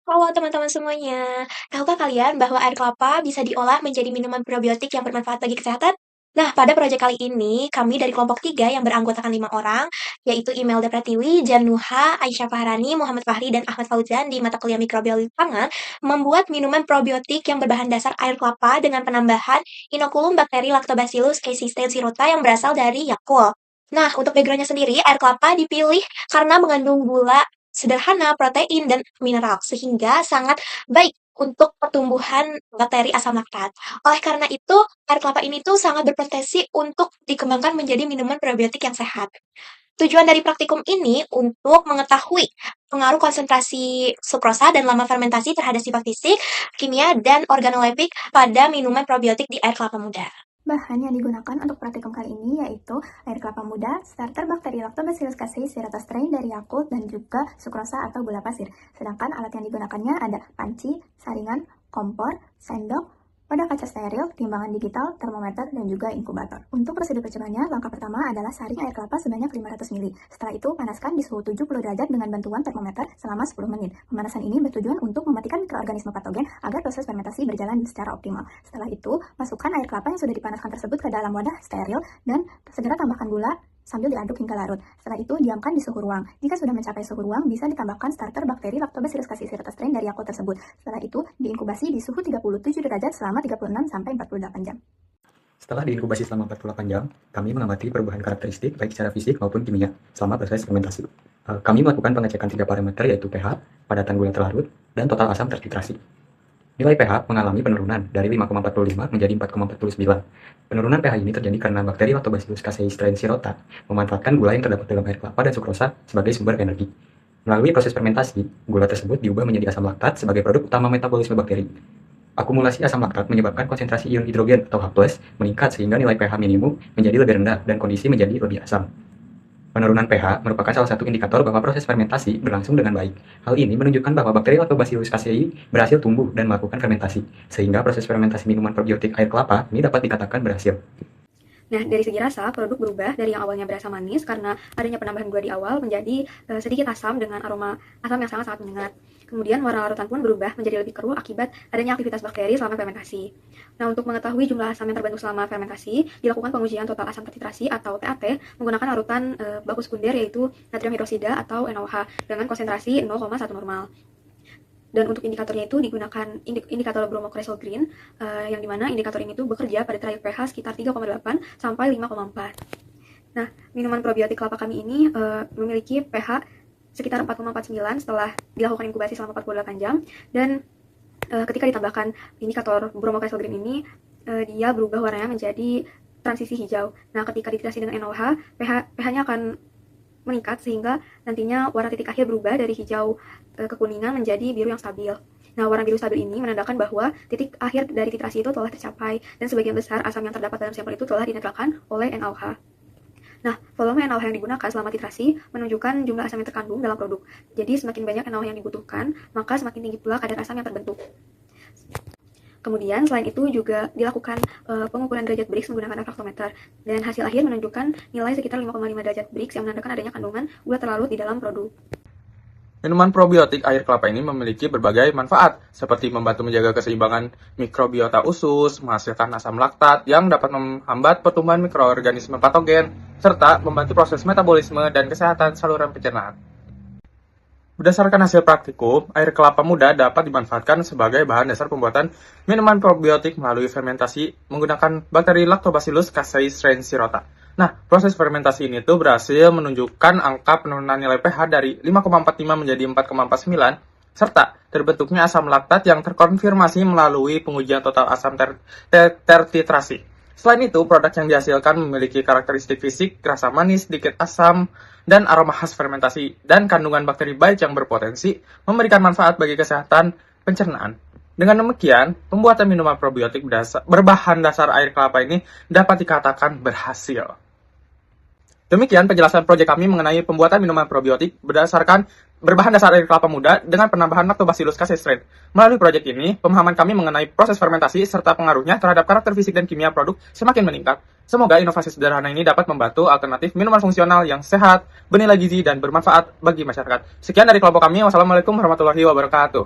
Halo teman-teman semuanya, tahukah kalian bahwa air kelapa bisa diolah menjadi minuman probiotik yang bermanfaat bagi kesehatan? Nah, pada proyek kali ini, kami dari kelompok 3 yang beranggotakan 5 orang, yaitu Imelda Pratiwi, Januha, Aisyah Fahrani, Muhammad Fahri, dan Ahmad Fauzan di mata kuliah mikrobiologi pangan, membuat minuman probiotik yang berbahan dasar air kelapa dengan penambahan inokulum bakteri Lactobacillus casei stensirota yang berasal dari Yakult. Nah, untuk backgroundnya sendiri, air kelapa dipilih karena mengandung gula sederhana, protein, dan mineral, sehingga sangat baik untuk pertumbuhan bakteri asam laktat. Oleh karena itu, air kelapa ini tuh sangat berpotensi untuk dikembangkan menjadi minuman probiotik yang sehat. Tujuan dari praktikum ini untuk mengetahui pengaruh konsentrasi sukrosa dan lama fermentasi terhadap sifat fisik, kimia, dan organoleptik pada minuman probiotik di air kelapa muda. Bahan yang digunakan untuk praktikum kali ini yaitu air kelapa muda, starter bakteri Lactobacillus casei stenosa strain dari Yakult, dan juga sukrosa atau gula pasir. Sedangkan alat yang digunakannya ada panci, saringan, kompor, sendok, wadah kaca steril, timbangan digital, termometer, dan juga inkubator. Untuk prosedur percobaannya, langkah pertama adalah saring air kelapa sebanyak 500 ml. Setelah itu, panaskan di suhu 70 derajat dengan bantuan termometer selama 10 menit. Pemanasan ini bertujuan untuk mematikan mikroorganisme patogen agar proses fermentasi berjalan secara optimal. Setelah itu, masukkan air kelapa yang sudah dipanaskan tersebut ke dalam wadah steril dan segera tambahkan gula sambil diaduk hingga larut. Setelah itu, diamkan di suhu ruang. Jika sudah mencapai suhu ruang, bisa ditambahkan starter bakteri Lactobacillus casei stenosa strain dari Yakult tersebut. Setelah itu, diinkubasi di suhu 37 derajat selama 36-48 jam. Setelah diinkubasi selama 48 jam, kami mengamati perubahan karakteristik baik secara fisik maupun kimia selama proses fermentasi. Kami melakukan pengecekan 3 parameter yaitu pH, padatan gula terlarut, dan total asam tertitrasi. Nilai pH mengalami penurunan dari 5,45 menjadi 4,49. Penurunan pH ini terjadi karena bakteri Lactobacillus casei stenosa memanfaatkan gula yang terdapat dalam air kelapa dan sukrosa sebagai sumber energi. Melalui proses fermentasi, gula tersebut diubah menjadi asam laktat sebagai produk utama metabolisme bakteri. Akumulasi asam laktat menyebabkan konsentrasi ion hidrogen atau H+ meningkat sehingga nilai pH minimum menjadi lebih rendah dan kondisi menjadi lebih asam. Penurunan pH merupakan salah satu indikator bahwa proses fermentasi berlangsung dengan baik. Hal ini menunjukkan bahwa bakteri Lactobacillus casei berhasil tumbuh dan melakukan fermentasi, sehingga proses fermentasi minuman probiotik air kelapa ini dapat dikatakan berhasil. Nah, dari segi rasa, produk berubah dari yang awalnya berasa manis karena adanya penambahan gula di awal menjadi sedikit asam dengan aroma asam yang sangat-sangat menyengat. Kemudian warna larutan pun berubah menjadi lebih keruh akibat adanya aktivitas bakteri selama fermentasi. Nah, untuk mengetahui jumlah asam yang terbentuk selama fermentasi, dilakukan pengujian total asam tertitrasi atau TAT menggunakan larutan baku sekunder yaitu natrium hidroksida atau NaOH dengan konsentrasi 0,1 normal. Dan untuk indikatornya itu digunakan indikator bromocresol green, yang dimana indikator ini tuh bekerja pada trial pH sekitar 3,8 sampai 5,4. Nah, minuman probiotik kelapa kami ini memiliki pH sekitar 4,49 setelah dilakukan inkubasi selama 48 jam, dan ketika ditambahkan indikator bromocresol green ini, dia berubah warnanya menjadi transisi hijau. Nah, ketika dititrasi dengan NaOH, pH-nya akan meningkat sehingga nantinya warna titik akhir berubah dari hijau kekuningan menjadi biru yang stabil. Nah, warna biru stabil ini menandakan bahwa titik akhir dari titrasi itu telah tercapai dan sebagian besar asam yang terdapat dalam sampel itu telah dinetralkan oleh NaOH. Nah, volume NaOH yang digunakan selama titrasi menunjukkan jumlah asam yang terkandung dalam produk. Jadi, semakin banyak NaOH yang dibutuhkan, maka semakin tinggi pula kadar asam yang terbentuk. Kemudian, selain itu juga dilakukan pengukuran derajat Brix menggunakan refraktometer, dan hasil akhir menunjukkan nilai sekitar 5,5 derajat Brix yang menandakan adanya kandungan gula terlarut di dalam produk. Minuman probiotik air kelapa ini memiliki berbagai manfaat, seperti membantu menjaga keseimbangan mikrobiota usus, menghasilkan asam laktat yang dapat menghambat pertumbuhan mikroorganisme patogen, serta membantu proses metabolisme dan kesehatan saluran pencernaan. Berdasarkan hasil praktikum, air kelapa muda dapat dimanfaatkan sebagai bahan dasar pembuatan minuman probiotik melalui fermentasi menggunakan bakteri Lactobacillus casei stenosa. Nah, proses fermentasi ini tuh berhasil menunjukkan angka penurunan nilai pH dari 5,45 menjadi 4,49, serta terbentuknya asam laktat yang terkonfirmasi melalui pengujian total asam tertitrasi. Selain itu, produk yang dihasilkan memiliki karakteristik fisik, rasa manis, sedikit asam, dan aroma khas fermentasi, dan kandungan bakteri baik yang berpotensi memberikan manfaat bagi kesehatan pencernaan. Dengan demikian, pembuatan minuman probiotik berbahan dasar air kelapa ini dapat dikatakan berhasil. Demikian penjelasan proyek kami mengenai pembuatan minuman probiotik berbahan dasar air kelapa muda dengan penambahan Lactobacillus casei strain. Melalui proyek ini, pemahaman kami mengenai proses fermentasi serta pengaruhnya terhadap karakter fisik dan kimia produk semakin meningkat. Semoga inovasi sederhana ini dapat membantu alternatif minuman fungsional yang sehat, bernilai gizi, dan bermanfaat bagi masyarakat. Sekian dari kelompok kami. Wassalamualaikum warahmatullahi wabarakatuh.